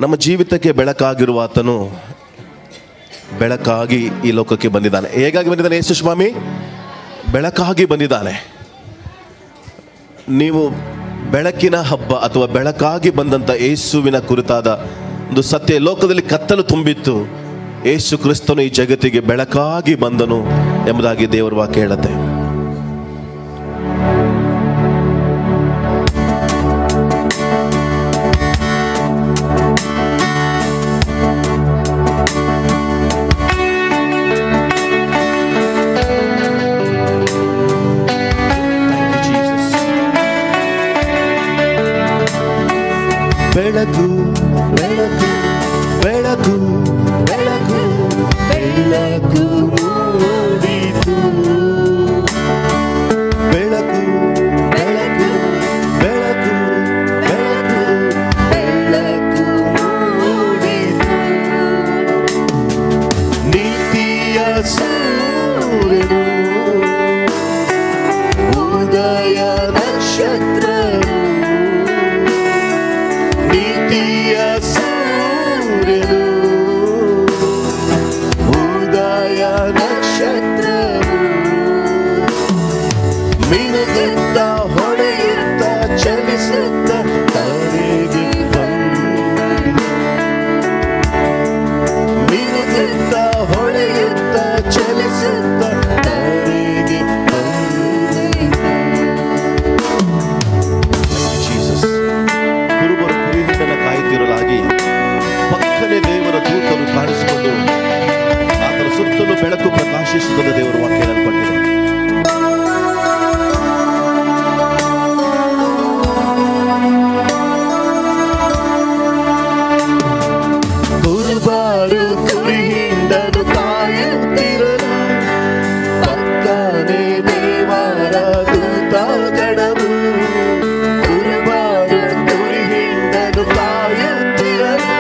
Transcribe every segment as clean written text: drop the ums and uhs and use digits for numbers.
ನಮ್ಮ ಜೀವಿತಕ್ಕೆ ಬೆಳಕಾಗಿರುವ ಆತನು ಬೆಳಕಾಗಿ ಈ ಲೋಕಕ್ಕೆ ಬಂದಿದ್ದಾನೆ. ಹೇಗಾಗಿ ಬಂದಿದ್ದಾನೆ ಯೇಸು ಸ್ವಾಮಿ? ಬೆಳಕಾಗಿ ಬಂದಿದ್ದಾನೆ. ನೀವು ಬೆಳಕಿನ ಹಬ್ಬ ಅಥವಾ ಬೆಳಕಾಗಿ ಬಂದಂಥ ಯೇಸುವಿನ ಕುರಿತಾದ ಒಂದು ಸತ್ಯ. ಲೋಕದಲ್ಲಿ ಕತ್ತಲು ತುಂಬಿತ್ತು, ಯೇಸು ಕ್ರಿಸ್ತನು ಈ ಜಗತ್ತಿಗೆ ಬೆಳಕಾಗಿ ಬಂದನು ಎಂಬುದಾಗಿ ದೇವರ ವಾಕ್ಯ ಹೇಳುತ್ತೆ. ಬೆಳಕು ಬೆಳಕು ಬೆಳಕು ಬೆಳಕು ಬೆಳಕು ಮೂಡಿತು. ಬೆಳಕು ಬೆಳಕು ಬೆಳಕು ಬೆಳಕು ಬೆಳಕು ಮೂಡಿತು. ನೀತಿಯ ಸೂರ್ಯನು ಉದಯ ನಕ್ಷತ್ರನು, ನೀತಿಯ ಸೂರ್ಯನು ಉದಯ ನಕ್ಷತ್ರನು, ಮಿನುಗುತ್ತ ಹೊಳೆಯುತ್ತ ಚಲಿಸುತ್ತ ತಲೆಗೆ ಬಂದು, ಮಿನುಗುತ್ತ ಹೊಳೆಯುತ್ತ ಚಲಿಸುತ್ತ ತಲೆಗೆ ಬಂದು. ಕುರುಬರು ಕುರಿಹಿಂಡನ ಕಾಯುತ್ತಿರಲಾಗಿ ಪಕ್ಕನೆ ದೇವರ ದೂತರು ಕಾಣಿಸಿಕೊಂಡು ಆತನ ಸುತ್ತಲೂ ಬೆಳಕು ಪ್ರಕಾಶಿಸುತ್ತದೆ. ದೇವರ ವಾಕ್ಯ ಹೇಳಲ್ಪಟ್ಟಿದೆ. ಕುರುಬರು ಕುರಿಹಿಂಡನು ಕಾಯುತ್ತಿರಲು ಪಕ್ಕನೆ ದೇವರ ದೂತಗಣವು, ಕುರುಬರು ಕುರಿಹಿಂಡನು ಕಾಯುತ್ತಿರಲು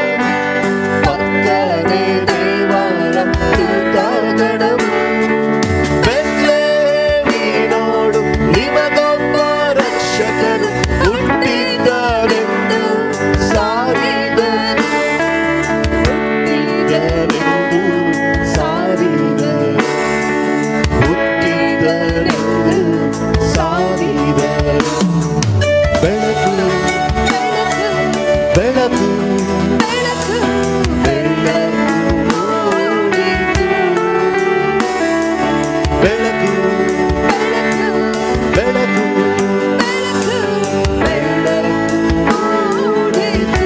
ಪಕ್ಕನೆ ದೇವರ ದೂತಗಣವು, ಬೆತ್ಲೆಹೇಮಿನೋಡು ನಿಮಗೊಬ್ಬ ರಕ್ಷಕನು ಹುಟ್ಟಿದನೆಂದು ಸಾರಿದರು, ಹುಟ್ಟಿದನೆಂದು ಸಾರಿದರು, ಹುಟ್ಟಿದನೆಂದು ಸಾರಿದರು. ಬೆಳಕು ಬೆಳಕು ಬೆಳಕು ಮೂಡಿತು. ಬೆಳಕು ಬೆಳಕು ಬೆಳಕು ಮೂಡಿತು.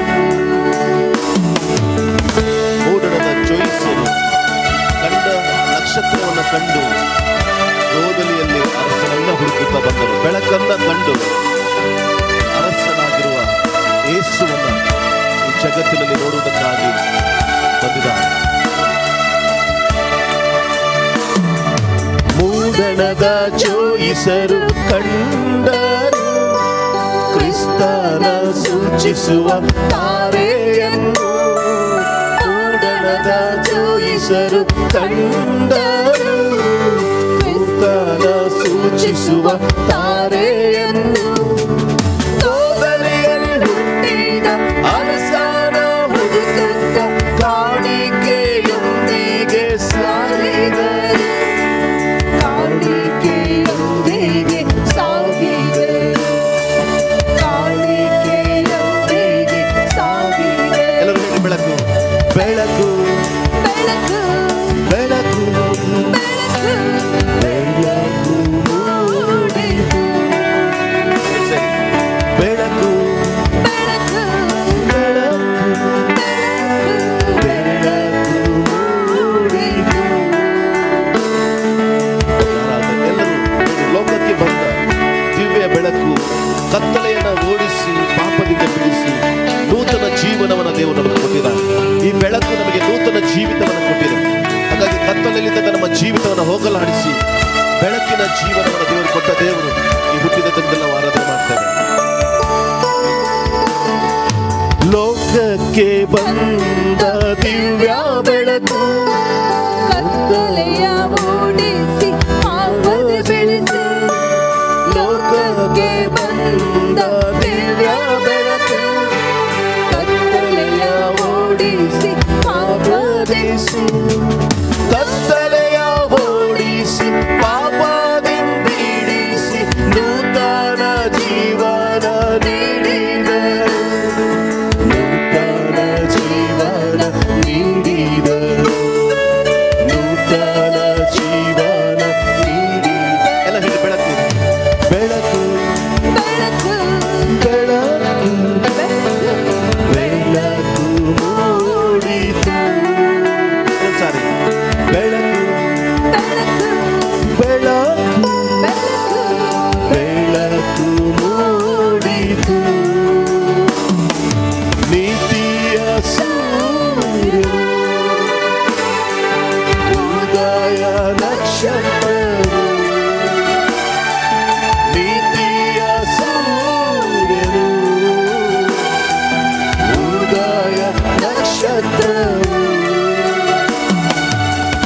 ಮೂಡಣದ ಜೋಯಿಸರು ಕಂಡ ನಕ್ಷತ್ರವನ್ನು ಕಂಡು ರೋದಲಿಯಲ್ಲಿ ಅರಸನನ್ನ ಹುಡುಕುತ್ತಾ ಬಂದರು. ಬೆಳಕನ್ನ ಕಂಡು ಅರಸನಾಗಿರುವ ಯೇಸುವನ್ನ ಈ ಜಗತ್ತಿನಲ್ಲಿ ನೋಡುವುದಕ್ಕಾಗಿ ಬಂದಿದ್ದಾನೆ. ಮೂಡಣದ ಜೋಯಿಸರು ಕಂಡರು ಕ್ರಿಸ್ತನ ಸೂಚಿಸುವ ತಾರೆಯನ್ನು. ಮೂಡಣದ ಜೋಯಿಸರು ಕಂಡರು ಕ್ರಿಸ್ತನ ಸೂಚಿಸುವ ತಾರೆಯನ್ನು. ರೋದಲಿಯಲ್ಲಿ ಹುಟ್ಟಿದ ಅರಸನ ಹುಡುಕುತ್ತ ಕಾಣಿಕೆಯೊಂದಿಗೆ ಸಾಗಿದರು, ಕಾಣಿಕೆಯೊಂದಿಗೆ ಸಾಗಿದರು, ಕಾಣಿಕೆಯೊಂದಿಗೆ ಸಾಗಿದರು. ಎಲ್ಲರೂ ಹೇಳಿ ಬೆಳಕು ಬೆಳಕು ಬೆಳಕು ಬೆಳಕು ಬೆಳಕು ಮೂಡಿತು. ಬೆಳಕು ಬೆಳಕು ಬೆಳಕು ಬೆಳಕು ಮೂಡಿತು. ಎಲ್ಲರೂ ಲೋಕಕ್ಕೆ ಬಂದ ದಿವ್ಯ ಬೆಳಕು ಕತ್ತಲೆಯನ್ನು ಓಡಿಸಿ ಪಾಪದಿಂದ ಬಿಡಿಸಿ ನೂತನ ಜೀವನವನ್ನು ದೇವರು ನಮಗೆ ಕೊಟ್ಟಿದ್ದಾನೆ. ಈ ಬೆಳಕು ನಮಗೆ ನೂತನ ಜೀವಿತವನ್ನು ಕೊಟ್ಟಿದೆ. ಹಾಗಾಗಿ ಕತ್ತಲೆಯಿಂದ ನಮ್ಮ ಜೀವಿತವನ್ನು ಹೋಗಲಾಡಿಸಿ ಬೆಳಕಿನ ಜೀವನವನ್ನು ದೇವರು ಕೊಟ್ಟ ದೇವರು ಈ ಹುಟ್ಟಿದ ದಿನದಲ್ಲಿ ನಾವು ಆರಾಧನೆ ಮಾಡ್ತೇವೆ. ಲೋಕಕ್ಕೆ ಬಂದ ದಿವ್ಯ ಬೆಳಕು ಕತ್ತಲೆಯ ಓಡಿಸಿ ಪಾಪದ ಬೆಳೆಸಿ, ಲೋಕಕ್ಕೆ ಬಂದ ದಿವ್ಯ ಬೆಳಕು ಕತ್ತಲೆಯ ಓಡಿಸಿ ಪಾಪದೆಸು ಕತ್ತಲೆಯ ಓಡಿಸಿ ಪಾಪದಿಂದಿಡಿಸಿ ನೂತನ ಜೀವನ ನೀಡಿದರು. ನೂತನ ಜೀವನ ನೀಡಿದರು. ನೂತನ ಜೀವನ ನೀಡಿದರು. ಎಲ್ಲ ಹೇಳಿ ಬೆಳಕು ಬೆಳಕು ಬೆಳಕು ಬೆಳಕು ಮೂಡಿತು. ಒಂದ್ಸಾರಿ ಬೆಳಕು ಬೆಳಕು ಬೆಳಕು ಮೂಡಿತು. ನೀತಿಯ ಸೂರ್ಯನು ಉದಯ ನಕ್ಷತ್ರವು. ನೀತಿಯ ಸೂರ್ಯನು ಉದಯ ನಕ್ಷತ್ರವು.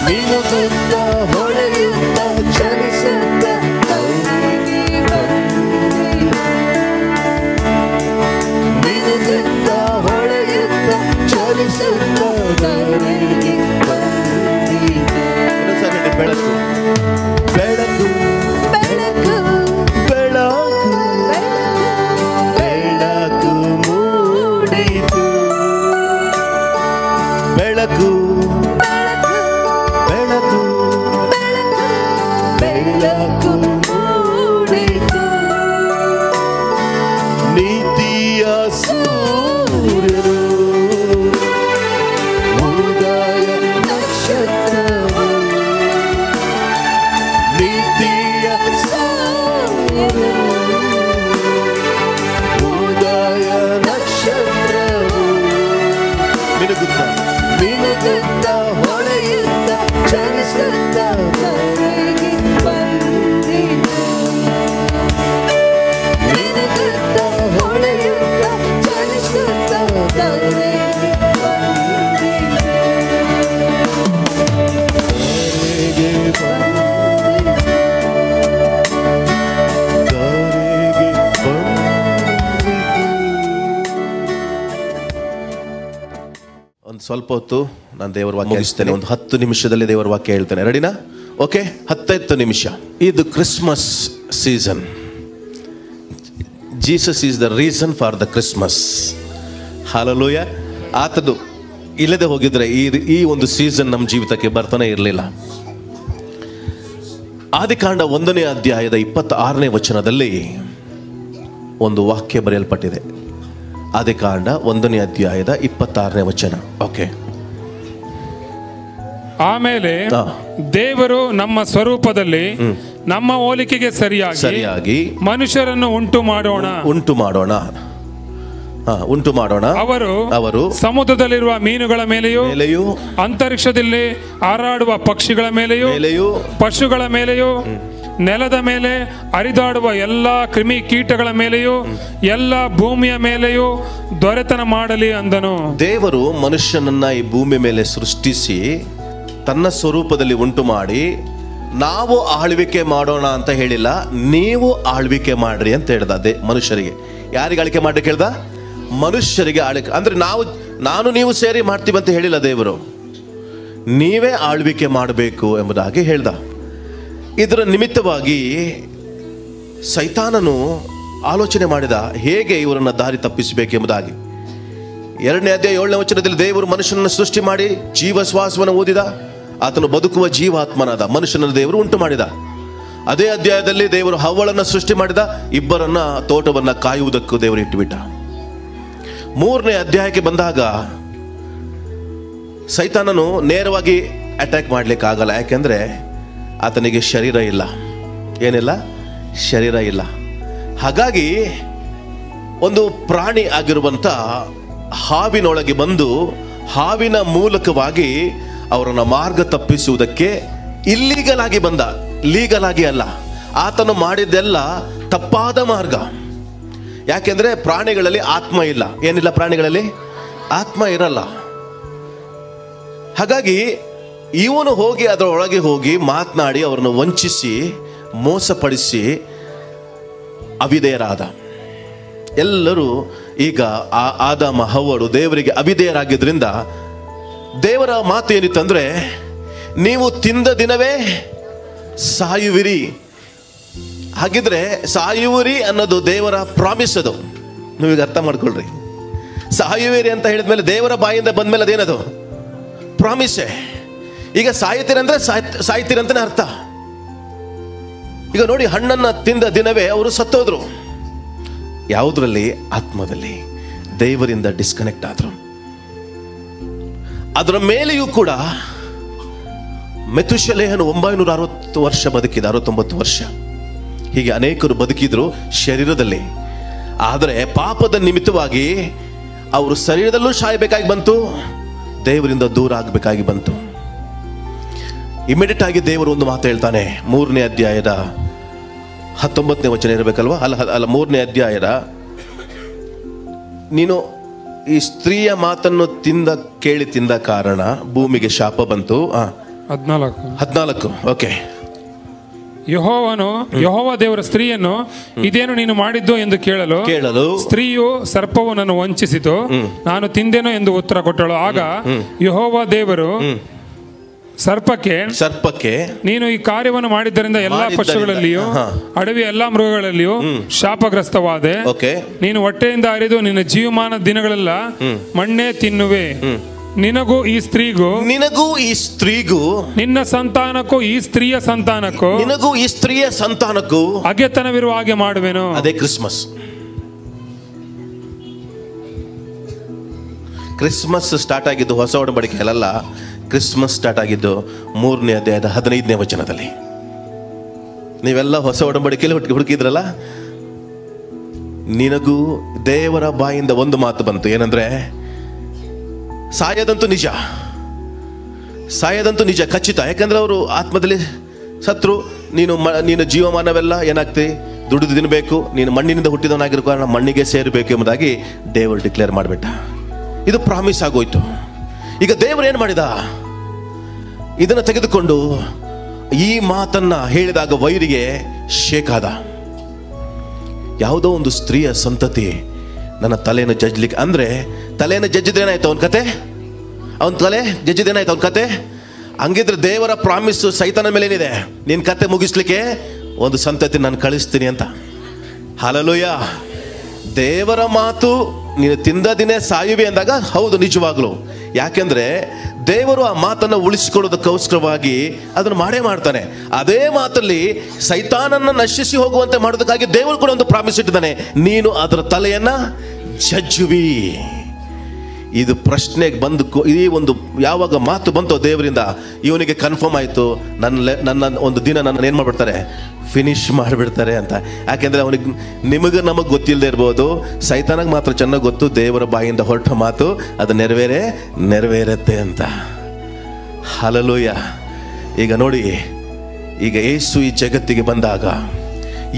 ಮಿನುಗುತ್ತ ಹೊಳೆಯುತ್ತ ಚಲಿಸುತ್ತ ಕೈಗೆ ಬಂದಿದೆ. ಮಿನುಗುತ್ತ ಹೊಳೆಯುತ್ತ ಚಲಿಸುತ್ತ ಕೈಗೆ ಬಂದಿದೆ. ಬೆಳಕು ಬೆಳಕು ಬೆಳಕು ಬೆಳಕು ಬೆಳಕು ಮೂಡಿತು. ಬೆಳಕು ಬೆಳಕು ಬೆಳಕು ಮೂಡಿತು. ನೀತಿಯ ಸೂರ್ಯನು ಉದಯ ನಕ್ಷತ್ರವು. ನೀತಿಯ ಸೂರ್ಯನು ಉದಯ ನಕ್ಷತ್ರವು. ಮಿನುಗುತ್ತ ಮಿನುಗುತ್ತ ಹೊಳೆಯುತ್ತ ಚಲಿಸುತ್ತ ಕೈಗೆ ಬಂದಿದೆ. ಮಿನುಗುತ್ತ ಹೊಳೆಯುತ್ತ ಚಲಿಸುತ್ತ ಕೈಗೆ ಬಂದಿದೆ. ದಾರಿಗೆ ಒಂದು ಸ್ವಲ್ಪ ಹೊತ್ತು ನಾನು ದೇವರ ವಾಕ್ಯ ಮುಗಿಸ್ತೇನೆ. ಒಂದು 10 ನಿಮಿಷದಲ್ಲಿ ದೇವರ ವಾಕ್ಯ ಹೇಳ್ತೇನೆ. ರೆಡಿನಾ? ಓಕೆ, 10 ನಿಮಿಷ. ಇದು Christmas season. Jesus is the reason for the Christmas. Hallelujah. ಆತದು ಇಲ್ಲದೆ ಹೋಗಿದ್ರೆ ಈ ಒಂದು ಸೀಸನ್ ನಮ್ಮ ಜೀವಿತಕ್ಕೆ ಬರ್ತಾನೆ ಇರಲಿಲ್ಲ. ಆದಿಕಾಂಡ 1ನೇ ಅಧ್ಯಾಯದ 26ನೇ ವಚನದಲ್ಲಿ ಒಂದು ವಾಕ್ಯ ಬರೆಯಲ್ಪಟ್ಟಿದೆ. ಆದಿಕಾಂಡ 1ನೇ ಅಧ್ಯಾಯದ 26ನೇ ವಚನ. ಓಕೆ. ಆಮೇಲೆ ದೇವರು ನಮ್ಮ ಸ್ವರೂಪದಲ್ಲಿ ನಮ್ಮ ಹೋಲಿಕೆಗೆ ಸರಿಯಾಗಿ ಮನುಷ್ಯರನ್ನು ಉಂಟು ಮಾಡೋಣ. ಅವರು ಸಮುದ್ರದಲ್ಲಿರುವ ಮೀನುಗಳ ಮೇಲೆಯೂ ಅಂತರಿಕ್ಷದಲ್ಲಿ ಹಾರಾಡುವ ಪಕ್ಷಿಗಳ ಮೇಲೆಯೂ ಪಶುಗಳ ಮೇಲೆಯೂ ನೆಲದ ಮೇಲೆ ಹರಿದಾಡುವ ಎಲ್ಲ ಕ್ರಿಮಿ ಕೀಟಗಳ ಮೇಲೆಯೂ ಎಲ್ಲ ಭೂಮಿಯ ಮೇಲೆಯೂ ದೊರೆತನ ಮಾಡಲಿ ಅಂದನು. ದೇವರು ಮನುಷ್ಯನನ್ನ ಈ ಭೂಮಿ ಮೇಲೆ ಸೃಷ್ಟಿಸಿ ತನ್ನ ಸ್ವರೂಪದಲ್ಲಿ ಉಂಟು ಮಾಡಿ ನಾವು ಆಳ್ವಿಕೆ ಮಾಡೋಣ ಅಂತ ಹೇಳಿಲ್ಲ, ನೀವು ಆಳ್ವಿಕೆ ಮಾಡ್ರಿ ಅಂತ ಹೇಳ್ದ ಮನುಷ್ಯರಿಗೆ. ಯಾರಿಗೆ ಆಳ್ವಿಕೆ ಮಾಡ್ರಿ ಕೇಳ್ದ? ಮನುಷ್ಯರಿಗೆ ಆಳ್ವಿಕೆ. ಅಂದ್ರೆ ನಾನು ನೀವು ಸೇರಿ ಮಾಡ್ತೀವಿ ಅಂತ ಹೇಳಿಲ್ಲ ದೇವರು, ನೀವೇ ಆಳ್ವಿಕೆ ಮಾಡಬೇಕು ಎಂಬುದಾಗಿ ಹೇಳ್ದ. ಇದರ ನಿಮಿತ್ತವಾಗಿ ಸೈತಾನನು ಆಲೋಚನೆ ಮಾಡಿದ ಹೇಗೆ ಇವರನ್ನು ದಾರಿ ತಪ್ಪಿಸಬೇಕೆಂಬುದಾಗಿ. 2ನೇ ಅಧ್ಯಾಯ 7ನೇ ವಚನದಲ್ಲಿ ದೇವರು ಮನುಷ್ಯನನ್ನು ಸೃಷ್ಟಿ ಮಾಡಿ ಜೀವ ಶ್ವಾಸವನ್ನು ಊದಿದ. ಆತನು ಬದುಕುವ ಜೀವಾತ್ಮನಾದ. ಮನುಷ್ಯನನ್ನು ದೇವರು ಉಂಟು ಮಾಡಿದ. ಅದೇ ಅಧ್ಯಾಯದಲ್ಲಿ ದೇವರು ಹವ್ವಳನ್ನು ಸೃಷ್ಟಿ ಮಾಡಿದ. ಇಬ್ಬರನ್ನ ತೋಟವನ್ನ ಕಾಯುವುದಕ್ಕೂ ದೇವರು ಇಟ್ಟುಬಿಟ್ಟ. 3ನೇ ಅಧ್ಯಾಯಕ್ಕೆ ಬಂದಾಗ ಸೈತಾನನು ನೇರವಾಗಿ ಅಟ್ಯಾಕ್ ಮಾಡ್ಲಿಕ್ಕೆ ಆಗಲ್ಲ. ಯಾಕೆಂದ್ರೆ ಆತನಿಗೆ ಶರೀರ ಇಲ್ಲ. ಏನಿಲ್ಲ? ಶರೀರ ಇಲ್ಲ. ಹಾಗಾಗಿ ಒಂದು ಪ್ರಾಣಿ ಆಗಿರುವಂತ ಹಾವಿನೊಳಗೆ ಬಂದು ಹಾವಿನ ಮೂಲಕವಾಗಿ ಅವರನ್ನ ಮಾರ್ಗ ತಪ್ಪಿಸುವುದಕ್ಕೆ ಇಲ್ಲೀಗಲ್ ಆಗಿ ಬಂದ. ಲೀಗಲ್ ಆಗಿ ಅಲ್ಲ. ಆತನು ಮಾಡಿದ್ದೆಲ್ಲ ತಪ್ಪಾದ ಮಾರ್ಗ. ಯಾಕೆಂದ್ರೆ ಪ್ರಾಣಿಗಳಲ್ಲಿ ಆತ್ಮ ಇಲ್ಲ. ಏನಿಲ್ಲ? ಪ್ರಾಣಿಗಳಲ್ಲಿ ಆತ್ಮ ಇರಲ್ಲ. ಹಾಗಾಗಿ ಇವನು ಹೋಗಿ ಅದರೊಳಗೆ ಹೋಗಿ ಮಾತನಾಡಿ ಅವರನ್ನು ವಂಚಿಸಿ ಮೋಸಪಡಿಸಿ ಅವಿಧೇಯರಾದ. ಎಲ್ಲರೂ ಈಗ ಆದಾಮ ಹವ್ವಳು ದೇವರಿಗೆ ಅವಿಧೇಯರಾಗಿದ್ರಿಂದ ದೇವರ ಮಾತು ಏನಿತ್ತಂದ್ರೆ, ನೀವು ತಿಂದ ದಿನವೇ ಸಾಯುವಿರಿ. ಹಾಗಿದ್ರೆ ಸಾಯುವಿರಿ ಅನ್ನೋದು ದೇವರ ಪ್ರಾಮಿಸ್. ಅದು ನೀವೀಗ ಅರ್ಥ ಮಾಡ್ಕೊಳ್ರಿ. ಸಾಯುವಿರಿ ಅಂತ ಹೇಳಿದ್ಮೇಲೆ ದೇವರ ಬಾಯಿಂದ ಬಂದ್ಮೇಲೆ ಅದೇನದು ಪ್ರಾಮಿಸೇ. ಈಗ ಸಾಯ್ತೀರಂದ್ರೆ ಸಾಯ್ತೀರಂತಾನೆ ಅರ್ಥ. ಈಗ ನೋಡಿ, ಹಣ್ಣನ್ನ ತಿಂದ ದಿನವೇ ಅವರು ಸತ್ತೋದ್ರು. ಯಾವುದರಲ್ಲಿ? ಆತ್ಮದಲ್ಲಿ. ದೇವರಿಂದ ಡಿಸ್ಕನೆಕ್ಟ್ ಆದ್ರು. ಅದರ ಮೇಲೆಯೂ ಕೂಡ ಮೆತುಶೆಲಹನು 960 ವರ್ಷ ಬದುಕಿದ, 69 ವರ್ಷ. ಹೀಗೆ ಅನೇಕರು ಬದುಕಿದ್ರು ಶರೀರದಲ್ಲಿ. ಆದರೆ ಪಾಪದ ನಿಮಿತ್ತವಾಗಿ ಅವರು ಶರೀರದಲ್ಲೂ ಸಾಯಬೇಕಾಗಿ ಬಂತು, ದೇವರಿಂದ ದೂರ ಆಗಬೇಕಾಗಿ ಬಂತು. ಇಮಿಡಿಯೇಟ್ ಆಗಿ ದೇವರು ಒಂದು ಮಾತು ಹೇಳ್ತಾನೆ. 3ನೇ ಅಧ್ಯಾಯದ 19ನೇ ವಚನ ಇರಬೇಕಲ್ವಾ? ಅಲ್ಲ 3ನೇ ಅಧ್ಯಾಯದ, ನೀನು ಈ ಸ್ತ್ರೀಯ ಮಾತನ್ನು ಕೇಳಿ ತಿಂದ ಕಾರಣ ಭೂಮಿಗೆ ಶಾಪ ಬಂತು. 14. ಓಕೆ. ಯೆಹೋವ ದೇವರ ಸ್ತ್ರೀಯನ್ನು, ಇದೇನು ನೀನು ಮಾಡಿದ್ದು ಎಂದು ಕೇಳಲು ಸ್ತ್ರೀಯು, ಸರ್ಪವು ನನ್ನ ವಂಚಿಸಿತು, ನಾನು ತಿಂದೆನೋ ಎಂದು ಉತ್ತರ ಕೊಟ್ಟಳು. ಆಗ ಯೆಹೋವ ದೇವರು ಸರ್ಪಕ್ಕೆ, ನೀನು ಈ ಕಾರ್ಯವನ್ನು ಮಾಡಿದ್ದರಿಂದ ಎಲ್ಲಾ ಪಶುಗಳಲ್ಲಿಯೂ ಅಡವಿಯ ಎಲ್ಲಾ ಮೃಗಗಳಲ್ಲಿಯೂ ಶಾಪಗ್ರಸ್ತವಾದೆ. ನೀನು ಹೊಟ್ಟೆಯಿಂದ ಹರಿದು ನಿನ್ನ ಜೀವಮಾನ ದಿನಗಳೆಲ್ಲ ಮಣ್ಣೇ ತಿನ್ನುವೆ. ನಿನಗೂ ಈ ಸ್ತ್ರೀಗೂ ನಿನ್ನ ಸಂತಾನಕ್ಕೂ ಈ ಸ್ತ್ರೀಯ ಸಂತಾನಕ್ಕೂ ಅಗೆತನವಿರುವ ಹಾಗೆ ಮಾಡುವೆನು. ಅದೇ ಕ್ರಿಸ್ಮಸ್ ಸ್ಟಾರ್ಟ್ ಆಗಿದ್ದು ಹೊಸ ಒಡಂಬಡಿಕೆಯಲ್ಲ. ಕ್ರಿಸ್ಮಸ್ ಸ್ಟಾರ್ಟ್ ಆಗಿದ್ದು 3ನೇ ಅಧ್ಯಾಯದ 15ನೇ ವಚನದಲ್ಲಿ. ನೀವೆಲ್ಲ ಹೊಸ ಒಡಂಬಡಿಕೆಯಲ್ಲಿ ಹುಡುಕಿದ್ರಲ್ಲ. ನಿನಗೂ ದೇವರ ಬಾಯಿಂದ ಒಂದು ಮಾತು ಬಂತು. ಏನಂದ್ರೆ, ಸಾಯದಂತೂ ನಿಜ, ಖಚಿತ. ಯಾಕಂದ್ರೆ ಅವರು ಆತ್ಮದಲ್ಲಿ ಸತ್ರು. ನೀನು ಜೀವಮಾನವೆಲ್ಲ ಏನಾಗ್ತಿ? ದುಡಿದು ತಿನ್ನಬೇಕು. ನೀನು ಮಣ್ಣಿನಿಂದ ಹುಟ್ಟಿದವನಾಗಿರೋ ಕಾರಣ ಮಣ್ಣಿಗೆ ಸೇರಬೇಕು ಎಂಬುದಾಗಿ ದೇವರು ಡಿಕ್ಲೇರ್ ಮಾಡಿಬಿಟ್ಟ. ಇದು ಪ್ರಾಮಿಸ್ ಆಗೋಯ್ತು. ಈಗ ದೇವರು ಏನು ಮಾಡಿದ? ಇದನ್ನು ತೆಗೆದುಕೊಂಡು ಈ ಮಾತನ್ನ ಹೇಳಿದಾಗ ವೈರಿಗೆ ಶೇಕಾದ. ಯಾವುದೋ ಒಂದು ಸ್ತ್ರೀಯ ಸಂತತಿ ನನ್ನ ತಲೆಯನ್ನು ಜಜ್ಲಿಕ್ಕೆ, ಅಂದ್ರೆ ತಲೆಯನ್ನು ಜಜ್ಜಿದ್ರೇನಾಯ್ತು ಅವನ ಕತೆ? ಹಂಗಿದ್ರೆ ದೇವರ ಪ್ರಾಮಿಸ್ ಸೈತಾನ ಮೇಲೆ ಏನಿದೆ? ನಿನ್ನ ಕತೆ ಮುಗಿಸ್ಲಿಕ್ಕೆ ಒಂದು ಸಂತತಿ ನಾನು ಕಳಿಸ್ತೀನಿ ಅಂತ. ಹಲ್ಲೆಲೂಯಾ. ದೇವರ ಮಾತು, ನೀನು ತಿಂದ ದಿನ ಸಾಯುವೆ ಅಂದಾಗ ಹೌದು, ನಿಜವಾಗ್ಲು. ಯಾಕೆಂದ್ರೆ ದೇವರು ಆ ಮಾತನ್ನು ಉಳಿಸಿಕೊಳ್ಳೋದಕ್ಕೋಸ್ಕರವಾಗಿ ಅದನ್ನು ಮಾಡ್ತಾನೆ. ಅದೇ ಮಾತಲ್ಲಿ ಸೈತಾನನ್ನ ನಶಿಸಿ ಹೋಗುವಂತೆ ಮಾಡೋದಕ್ಕಾಗಿ ದೇವರು ಕೂಡ ಒಂದು ಪ್ರಾಮಿಸ್ ಇಟ್ಟಿದ್ದಾನೆ. ನೀನು ಅದರ ತಲೆಯನ್ನ ಜಜ್ಜುವಿ. ಇದು ಪ್ರಶ್ನೆಗೆ ಬಂದು ಈ ಒಂದು ಯಾವಾಗ ಮಾತು ಬಂತೋ ದೇವರಿಂದ, ಇವನಿಗೆ ಕನ್ಫರ್ಮ್ ಆಯಿತು, ನನ್ನ ಒಂದು ದಿನ ನನ್ನ ಏನು ಮಾಡಿಬಿಡ್ತಾರೆ, ಫಿನಿಶ್ ಮಾಡಿಬಿಡ್ತಾರೆ ಅಂತ. ಯಾಕೆಂದರೆ ನಮಗೆ ಗೊತ್ತಿಲ್ಲದೆ ಇರ್ಬೋದು, ಸೈತಾನಿಗೆ ಮಾತ್ರ ಚೆನ್ನಾಗಿ ಗೊತ್ತು ದೇವರ ಬಾಯಿಂದ ಹೊರಟ ಮಾತು ಅದು ನೆರವೇರತ್ತೆ ಅಂತ. ಹಲ್ಲೆಲೂಯಾ. ಈಗ ನೋಡಿ, ಈಗ ಯೇಸು ಈ ಜಗತ್ತಿಗೆ ಬಂದಾಗ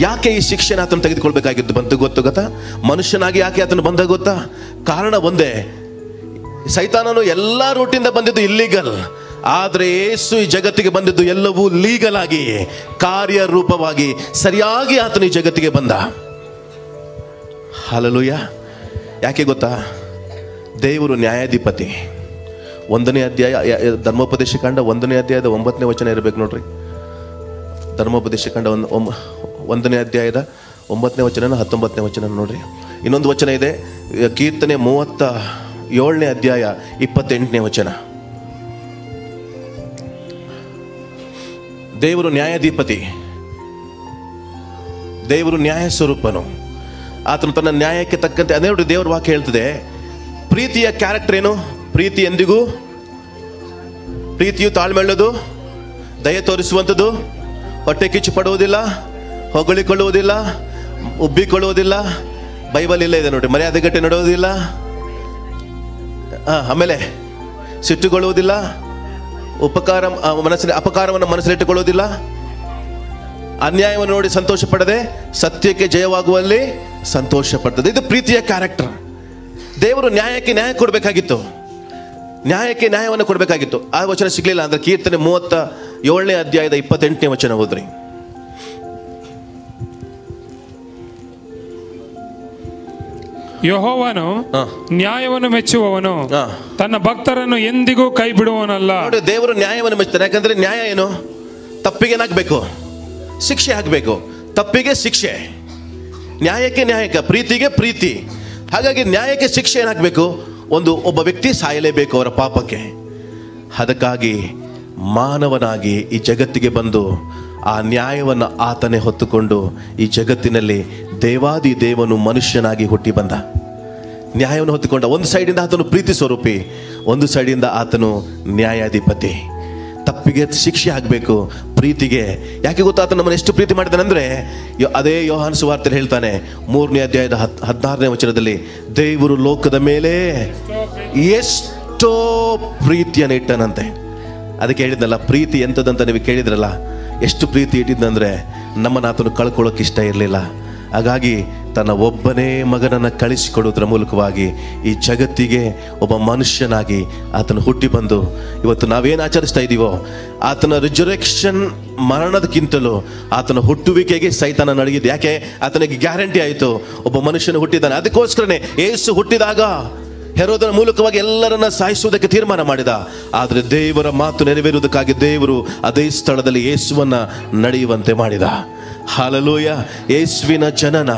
ಯಾಕೆ ಈ ಶಿಕ್ಷೆನ ಆತನು ತೆಗೆದುಕೊಳ್ಬೇಕಾಗಿದ್ದು ಗೊತ್ತಾ? ಮನುಷ್ಯನಾಗಿ ಯಾಕೆ ಆತನು ಬಂದ ಗೊತ್ತಾ? ಕಾರಣ ಒಂದೇ, ಸೈತಾನನು ಎಲ್ಲ ರೂಟಿಂದ ಬಂದಿದ್ದು ಇಲ್ಲೀಗಲ್. ಆದರೆ ಯೇಸು ಈ ಜಗತ್ತಿಗೆ ಬಂದಿದ್ದು ಎಲ್ಲವೂ ಲೀಗಲ್ ಆಗಿ, ಕಾರ್ಯರೂಪವಾಗಿ, ಸರಿಯಾಗಿ ಆತನು ಈ ಜಗತ್ತಿಗೆ ಬಂದ. ಹಲ್ಲೆಲೂಯಾ. ಯಾಕೆ ಗೊತ್ತಾ? ದೇವರು ನ್ಯಾಯಾಧಿಪತಿ. 1ನೇ ಅಧ್ಯಾಯ ಧರ್ಮೋಪದೇಶ ಕಾಂಡ 1ನೇ ಅಧ್ಯಾಯದ 9ನೇ ವಚನ ಇರಬೇಕು ನೋಡ್ರಿ. ಧರ್ಮೋಪದೇಶ ಕಾಂಡ 1ನೇ ಅಧ್ಯಾಯದ 9ನೇ ವಚನ 19ನೇ ವಚನ ನೋಡ್ರಿ. ಇನ್ನೊಂದು ವಚನ ಇದೆ, ಕೀರ್ತನೆ 37ನೇ ಅಧ್ಯಾಯ 28ನೇ ವಚನ. ದೇವರು ನ್ಯಾಯಾಧಿಪತಿ, ದೇವರು ನ್ಯಾಯ ಸ್ವರೂಪನು. ಆತನು ತನ್ನ ನ್ಯಾಯಕ್ಕೆ ತಕ್ಕಂತೆ, ಅದೇ ನೋಡಿ ದೇವರ ವಾಕ್ಯ ಹೇಳ್ತದೆ, ಪ್ರೀತಿಯ ಕ್ಯಾರೆಕ್ಟರ್ ಏನು? ಪ್ರೀತಿ ಎಂದಿಗೂ, ಪ್ರೀತಿಯು ತಾಳ್ಮೆಳ್ಳದು, ದಯೆ ತೋರಿಸುವಂಥದ್ದು, ಹೊಟ್ಟೆ ಕಿಚ್ಚು ಪಡುವುದಿಲ್ಲ, ಹೊಗಳಿಕೊಳ್ಳುವುದಿಲ್ಲ, ಉಬ್ಬಿಕೊಳ್ಳುವುದಿಲ್ಲ. ಬೈಬಲ್ ಇಲ್ಲ ಇದೆ ನೋಡಿ. ಮರ್ಯಾದೆಗಟ್ಟೆ ನಡೆಯುವುದಿಲ್ಲ, ಆಮೇಲೆ ಸಿಟ್ಟುಗೊಳ್ಳುವುದಿಲ್ಲ, ಅಪಕಾರವನ್ನು ಮನಸ್ಸಲ್ಲಿಟ್ಟುಕೊಳ್ಳುವುದಿಲ್ಲ, ಅನ್ಯಾಯವನ್ನು ನೋಡಿ ಸಂತೋಷ ಪಡದೆ ಸತ್ಯಕ್ಕೆ ಜಯವಾಗುವಲ್ಲಿ ಸಂತೋಷ ಪಡ್ತದೆ. ಇದು ಪ್ರೀತಿಯ ಕ್ಯಾರೆಕ್ಟರ್. ದೇವರು ನ್ಯಾಯಕ್ಕೆ ನ್ಯಾಯ ಕೊಡಬೇಕಾಗಿತ್ತು, ನ್ಯಾಯಕ್ಕೆ ನ್ಯಾಯವನ್ನು ಕೊಡಬೇಕಾಗಿತ್ತು. ಆ ವಚನ ಸಿಗ್ಲಿಲ್ಲ ಅಂದ್ರೆ ಕೀರ್ತನೆ 37ನೇ ಅಧ್ಯಾಯದ 28ನೇ ವಚನ ಓದ್ರಿ. ಯೆಹೋವನು ಹಾ. ನ್ಯಾಯವನ್ನು ಮೆಚ್ಚುವವನು, ಹಾ. ತನ್ನ ಭಕ್ತರನ್ನು ಎಂದಿಗೂ ಕೈ ಬಿಡುವವನಲ್ಲ. ನೋಡಿ, ದೇವರು ನ್ಯಾಯವನ್ನು ಮೆಚ್ಚುತ್ತಾನೆ. ಯಾಕಂದ್ರೆ ನ್ಯಾಯ ಏನು? ತಪ್ಪಿಗೆ ಏನಾಗಬೇಕು? ಶಿಕ್ಷೆ ಆಗಬೇಕು. ತಪ್ಪಿಗೆ ಶಿಕ್ಷೆ, ನ್ಯಾಯಕ್ಕೆ ನ್ಯಾಯಕ, ಪ್ರೀತಿಗೆ ಪ್ರೀತಿ. ಹಾಗಾಗಿ ನ್ಯಾಯಕ್ಕೆ ಶಿಕ್ಷೆ ಏನಾಗಬೇಕು? ಒಬ್ಬ ವ್ಯಕ್ತಿ ಸಾಯಲೇಬೇಕು ಅವರ ಪಾಪಕ್ಕೆ. ಅದಕ್ಕಾಗಿ ಮಾನವನಾಗಿ ಈ ಜಗತ್ತಿಗೆ ಬಂದು ಆ ನ್ಯಾಯವನ್ನು ಆತನೇ ಹೊತ್ತುಕೊಂಡು ಈ ಜಗತ್ತಿನಲ್ಲಿ ದೇವಾದಿ ದೇವನು ಮನುಷ್ಯನಾಗಿ ಹುಟ್ಟಿ ಬಂದ. ನ್ಯಾಯವನ್ನು ಹೊತ್ತುಕೊಂಡ. ಒಂದು ಸೈಡಿಂದ ಆತನು ಪ್ರೀತಿ ಸ್ವರೂಪಿ, ಒಂದು ಸೈಡಿಂದ ಆತನು ನ್ಯಾಯಾಧಿಪತಿ. ತಪ್ಪಿಗೆ ಶಿಕ್ಷೆ ಆಗಬೇಕು, ಪ್ರೀತಿಗೆ. ಯಾಕೆ ಗೊತ್ತಾ? ಆತ ನಮ್ಮನ್ನು ಎಷ್ಟು ಪ್ರೀತಿ ಮಾಡಿದಾನೆಂದ್ರೆ, ಅದೇ ಯೋಹಾನ ಸುವಾರ್ತೆಯಲ್ಲಿ ಹೇಳ್ತಾನೆ 3ನೇ ಅಧ್ಯಾಯದ 16ನೇ ವಚನದಲ್ಲಿ, ದೇವರು ಲೋಕದ ಮೇಲೆ ಎಷ್ಟೋ ಪ್ರೀತಿಯನ್ನು ಇಟ್ಟನಂತೆ. ಅದಕ್ಕೆ ಹೇಳಿದ್ನಲ್ಲ, ಪ್ರೀತಿ ಎಂಥದಂತ ನೀವು ಕೇಳಿದ್ರಲ್ಲ, ಎಷ್ಟು ಪ್ರೀತಿ ಇಟ್ಟಿದ್ದಂದ್ರೆ ನಮ್ಮನ್ನು ಆತನು ಕಳ್ಕೊಳ್ಳೋಕೆ ಇಷ್ಟ ಇರಲಿಲ್ಲ. ಹಾಗಾಗಿ ತನ್ನ ಒಬ್ಬನೇ ಮಗನನ್ನು ಕಳಿಸಿಕೊಡುವುದರ ಮೂಲಕವಾಗಿ ಈ ಜಗತ್ತಿಗೆ ಒಬ್ಬ ಮನುಷ್ಯನಾಗಿ ಆತನು ಹುಟ್ಟಿ ಬಂದು, ಇವತ್ತು ನಾವೇನು ಆಚರಿಸ್ತಾ ಇದ್ದೀವೋ ಆತನ ರಿಜರೆಕ್ಷನ್, ಮರಣದಕ್ಕಿಂತಲೂ ಆತನ ಹುಟ್ಟುವಿಕೆಗೆ ಸೈತಾನ ನಡಗಿದ್ದು. ಯಾಕೆ? ಆತನಿಗೆ ಗ್ಯಾರಂಟಿ ಆಯಿತು ಒಬ್ಬ ಮನುಷ್ಯನು ಹುಟ್ಟಿದ್ದಾನೆ. ಅದಕ್ಕೋಸ್ಕರನೇ ಯೇಸು ಹುಟ್ಟಿದಾಗ ಹೆರೋದನ ಮೂಲಕವಾಗಿ ಎಲ್ಲರನ್ನ ಸಾಯಿಸುವುದಕ್ಕೆ ತೀರ್ಮಾನ ಮಾಡಿದ. ಆದರೆ ದೇವರ ಮಾತು ನೆರವೇರುವುದಕ್ಕಾಗಿ ದೇವರು ಅದೇ ಸ್ಥಳದಲ್ಲಿ ಯೇಸುವನ್ನ ನಡೆಯುವಂತೆ ಮಾಡಿದ. ಹಾಲೆಲೂಯ. ಯೇಸುವಿನ ಜನನ,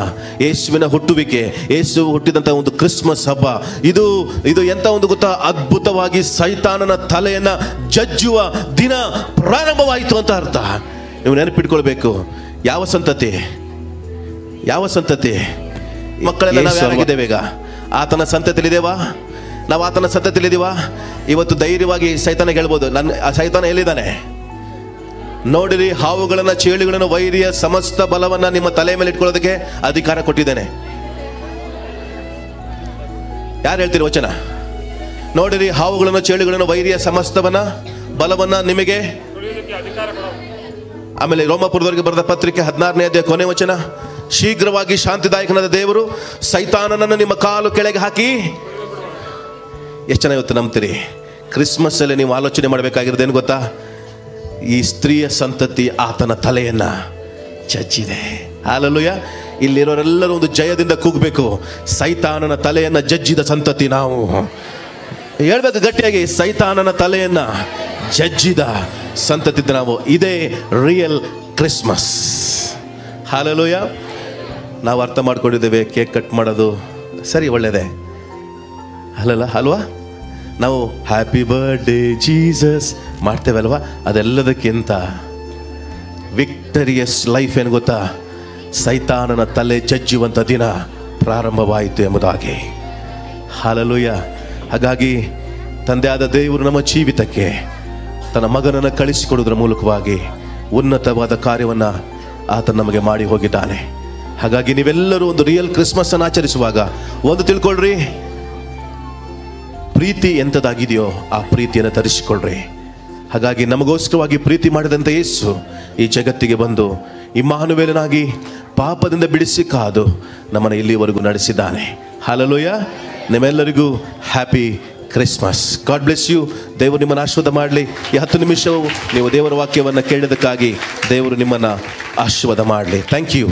ಯೇಸುವಿನ ಹುಟ್ಟುವಿಕೆ, ಯೇಸು ಹುಟ್ಟಿದಂಥ ಒಂದು ಕ್ರಿಸ್ಮಸ್ ಹಬ್ಬ, ಇದು ಎಂತ ಒಂದು ಗೊತ್ತಾ? ಅದ್ಭುತವಾಗಿ ಸೈತಾನನ ತಲೆಯನ್ನ ಜಜ್ಜುವ ದಿನ ಪ್ರಾರಂಭವಾಯಿತು ಅಂತ ಅರ್ಥ. ನೀವು ನೆನಪಿಟ್ಕೊಳ್ಬೇಕು. ಯಾವ ಸಂತತಿ ಮಕ್ಕಳೆಲ್ಲ ನಾವು ಯಾರಾಗಿದ್ದೇವೆ? ಈಗ ಆತನ ಸಂತತಿಲಿದ್ದೇವಾ? ನಾವು ಆತನ ಸಂತತಿಲಿದ್ದೀವಾ? ಇವತ್ತು ಧೈರ್ಯವಾಗಿ ಸೈತಾನಿಗೆ ಹೇಳ್ಬೋದು, ಸೈತಾನ ಎಲ್ಲಿದ್ದಾನೆ? ನೋಡಿರಿ, ಹಾವುಗಳನ್ನ, ಚೇಳುಗಳನ್ನ, ವೈರಿಯ ಸಮಸ್ತ ಬಲವನ್ನ ನಿಮ್ಮ ತಲೆ ಮೇಲೆ ಇಟ್ಕೊಳ್ಳೋದಕ್ಕೆ ಅಧಿಕಾರ ಕೊಟ್ಟಿದ್ದೇನೆ. ಯಾರು ಹೇಳ್ತೀರಿ ವಚನ? ನೋಡಿರಿ, ಹಾವುಗಳನ್ನು, ಚೇಳುಗಳನ್ನು, ವೈರಿಯ ಸಮಸ್ತವನ್ನ ಬಲವನ್ನ ನಿಮಗೆ. ಆಮೇಲೆ ರೋಮಾಪುರದವರಿಗೆ ಬರೆದ ಪತ್ರಿಕೆ 16ನೇ ಅಧ್ಯಾಯ ಕೊನೆ ವಚನ, ಶೀಘ್ರವಾಗಿ ಶಾಂತಿದಾಯಕನಾದ ದೇವರು ಸೈತಾನನನ್ನು ನಿಮ್ಮ ಕಾಲು ಕೆಳಗೆ ಹಾಕಿ. ಎಷ್ಟು ಜನ ಇವತ್ತು ನಂಬ್ತೀರಿ? ಕ್ರಿಸ್ಮಸ್ ಅಲ್ಲಿ ನೀವು ಆಲೋಚನೆ ಮಾಡಬೇಕಾಗಿರೋದೇನು ಗೊತ್ತಾ? ಈ ಸ್ತ್ರೀಯ ಸಂತತಿ ಆತನ ತಲೆಯನ್ನ ಜಜ್ಜಿದೆ. ಹಾಲೆಲೂಯ. ಇಲ್ಲಿರೋರೆಲ್ಲರೂ ಒಂದು ಜಯದಿಂದ ಕೂಗಬೇಕು, ಸೈತಾನನ ತಲೆಯನ್ನ ಜಜ್ಜಿದ ಸಂತತಿ ನಾವು. ಹೇಳ್ಬೇಕು ಗಟ್ಟಿಯಾಗಿ, ಸೈತಾನನ ತಲೆಯನ್ನ ಜಜ್ಜಿದ ಸಂತತಿ ನಾವು. ಇದೇ ರಿಯಲ್ ಕ್ರಿಸ್ಮಸ್. ಹಾಲೆಲೂಯ. ನಾವು ಅರ್ಥ ಮಾಡ್ಕೊಂಡಿದ್ದೇವೆ, ಕೇಕ್ ಕಟ್ ಮಾಡೋದು ಸರಿ, ಒಳ್ಳೆಯದೇ ಅಲ್ವಾ? ನಾವು ಹ್ಯಾಪಿ ಬರ್ಡೇ ಜೀಸಸ್ ಮಾಡ್ತೇವೆ ಅಲ್ವಾ? ಅದೆಲ್ಲದಕ್ಕಿಂತ ವಿಕ್ಟರಿಯಸ್ ಲೈಫ್ ಏನು ಗೊತ್ತಾ? ಸೈತಾನನ ತಲೆ ಜಜ್ಜುವಂಥ ದಿನ ಪ್ರಾರಂಭವಾಯಿತು ಎಂಬುದಾಗಿ. ಹಾಲೆಲೂಯ. ಹಾಗಾಗಿ ತಂದೆಯಾದ ದೇವರು ನಮ್ಮ ಜೀವಿತಕ್ಕೆ ತನ್ನ ಮಗನನ್ನು ಕಳಿಸಿಕೊಡುವುದರ ಮೂಲಕವಾಗಿ ಉನ್ನತವಾದ ಕಾರ್ಯವನ್ನು ಆತ ನಮಗೆ ಮಾಡಿ ಹೋಗಿದ್ದಾನೆ. ಹಾಗಾಗಿ ನೀವೆಲ್ಲರೂ ಒಂದು ರಿಯಲ್ ಕ್ರಿಸ್ಮಸ್ ಅನ್ನು ಆಚರಿಸುವಾಗ ಒಂದು ತಿಳ್ಕೊಳ್ರಿ, ಪ್ರೀತಿ ಎಂಥದ್ದಾಗಿದೆಯೋ ಆ ಪ್ರೀತಿಯನ್ನು ತರಿಸಿಕೊಳ್ಳ್ರಿ. ಹಾಗಾಗಿ ನಮಗೋಸ್ಕರವಾಗಿ ಪ್ರೀತಿ ಮಾಡಿದಂಥ ಯೇಸು ಈ ಜಗತ್ತಿಗೆ ಬಂದು ಇಮ್ಮಾನುವೇಲನಾಗಿ ಪಾಪದಿಂದ ಬಿಡಿಸಿ ಕಾದು ನಮ್ಮನ್ನು ಇಲ್ಲಿವರೆಗೂ ನಡೆಸಿದ್ದಾನೆ. ಹಲ್ಲೆಲೂಯಾ. ನಿಮ್ಮೆಲ್ಲರಿಗೂ happy Christmas. God bless you. ದೇವರು ನಿಮ್ಮನ್ನು ಆಶೀರ್ವಾದ ಮಾಡಲಿ. ಈ 10 ನಿಮಿಷವು ನೀವು ದೇವರ ವಾಕ್ಯವನ್ನು ಕೇಳಿದ್ದಕ್ಕಾಗಿ ದೇವರು ನಿಮ್ಮನ್ನು ಆಶೀರ್ವಾದ ಮಾಡಲಿ. Thank you.